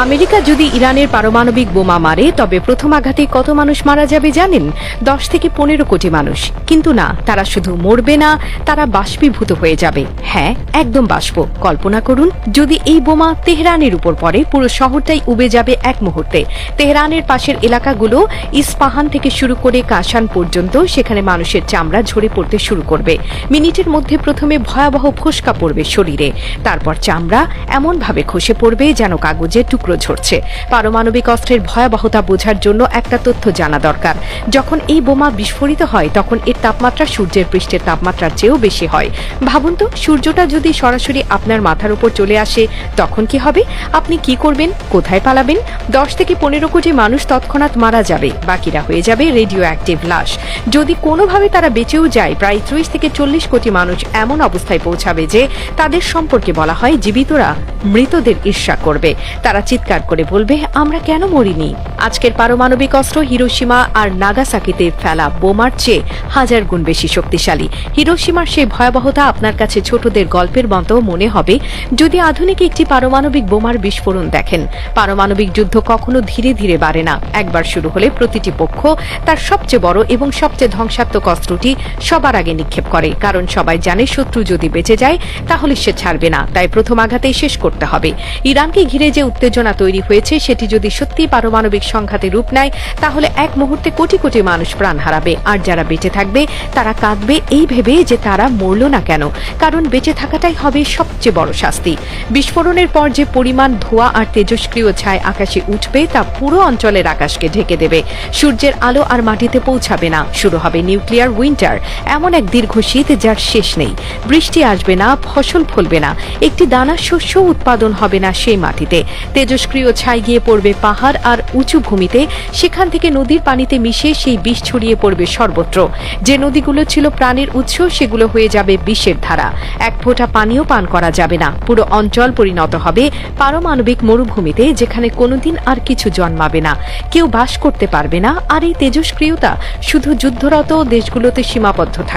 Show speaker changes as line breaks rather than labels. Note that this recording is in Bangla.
আমেরিকা যদি ইরানের পারমাণবিক বোমা মারে তবে প্রথম আঘাতে কত মানুষ মারা যাবে জানেন? 10 থেকে 15 কোটি মানুষ। কিন্তু না, তারা শুধু মরবে না, তারা বাষ্পীভূত হয়ে যাবে। হ্যাঁ, একদম বাষ্প। কল্পনা করুন, যদি এই বোমা তেহরানের উপর পড়ে, পুরো শহরটাই উবে যাবে এক মুহূর্তে। তেহরানের পাশের এলাকাগুলো, ইস্পাহান থেকে শুরু করে কাশান পর্যন্ত, সেখানে মানুষের চামড়া ঝরে পড়তে শুরু করবে। মিনিটের মধ্যে প্রথমে ভয়াবহ ফোস্কা পড়বে শরীরে, তারপর চামড়া এমনভাবে খসে পড়বে যেন কাগজের টুকরো ঝরছে। পারমাণবিক অস্ত্রের ভয়াবহতা বোঝার জন্য একটা তথ্য জানা দরকার। যখন এই বোমা বিস্ফোরিত হয় তখন এর তাপমাত্রা সূর্যের পৃষ্ঠের তাপমাত্রার চেয়েও বেশি হয়। ভাবুন তো, সূর্যটা যদি সরাসরি আপনার মাথার উপর চলে আসে তখন কি হবে? আপনি কি করবেন? কোথায় পালাবেন? 10 থেকে 15 কোটি মানুষ তৎক্ষণাৎ মারা যাবে, বাকিরা হয়ে যাবে রেডিও অ্যাক্টিভ লাশ। যদি কোনোভাবে তারা বেঁচেও যায়, প্রায় 30 থেকে 40 কোটি মানুষ এমন অবস্থায় পৌঁছাবে যে তাদের সম্পর্কে বলা হয় জীবিতরা মৃতদের ঈর্ষা করবে। তারা চিৎকার করে বলবে, আমরা কেন মরিনি? আজকের পারমাণবিক অস্ত্র হিরোশিমা আর নাগাসাকিতে ফেলা বোমার চেয়ে 1000 গুণ বেশি শক্তিশালী। হিরোশিমার সেই ভয়াবহতা আপনার কাছে ছোটদের গল্পের মতো মনে হবে যদি আধুনিক একটি পারমাণবিক বোমার বিস্ফোরণ দেখেন। পারমাণবিক যুদ্ধ কখনো ধীরে ধীরে বাড়ে না। একবার শুরু হলে প্রতিটি পক্ষ তার সবচেয়ে বড় এবং সবচেয়ে ধ্বংসাত্মক অস্ত্রটি সবার আগে নিক্ষেপ করে, কারণ সবাই জানে শত্রু যদি বেঁচে যায় তাহলে সে ছাড়বে না, তাই প্রথম আঘাতেই শেষ করতে হবে। ইরানকে ঘিরে যে উত্তেজনা তৈরি হয়েছে সেটি যদি সত্যি পারমাণবিক সংঘাতে রূপ নেয় তাহলে এক মুহূর্তে কোটি কোটি মানুষ প্রাণ হারাবে, আর যারা বেঁচে থাকবে তারা কাঁদবে এই ভেবে যে তারা মরল না কেন, কারণ বেঁচে থাকাটাই হবে সবচেয়ে বড় শাস্তি। বিস্ফোরণের পর যে পরিমাণ ধোঁয়া আর তেজস্ক্রিয় ছাই আকাশে উঠবে তা পুরো অঞ্চলের আকাশকে ঢেকে দেবে। সূর্যের আলো আর মাটিতে পৌঁছাবে না। শুরু হবে নিউক্লিয়ার উইন্টার, এমন এক দীর্ঘ শীত যার শেষ নেই। বৃষ্টি আসবে না, ফসল ফলবে না, একটি দানা শস্য উৎপাদন হবে না সেই মাটিতে। তেজস্ক্রিয় ছাই গিয়ে পড়বে পাহাড় আর উঁচু ভূমিতে, সেখান থেকে নদীর পানিতে মিশে সেই বিষ ছড়িয়ে পড়বে সর্বত্র। যে নদীগুলো ছিল প্রাণের উৎস সেগুলো হয়ে যাবে বিষের ধারা। এক ফোঁটা পানিও পান করা যাবে না। পুরো অঞ্চল পরিণত হবে পারমাণবিক মরুভূমিতে, যেখানে কোনোদিন আর কিছু জন্মাবে না, কেউ বাস করতে পারবে না। আর এই তেজস্ক্রিয়তা শুধু যুদ্ধরত দেশগুলোতে সীমাবদ্ধ থাকে।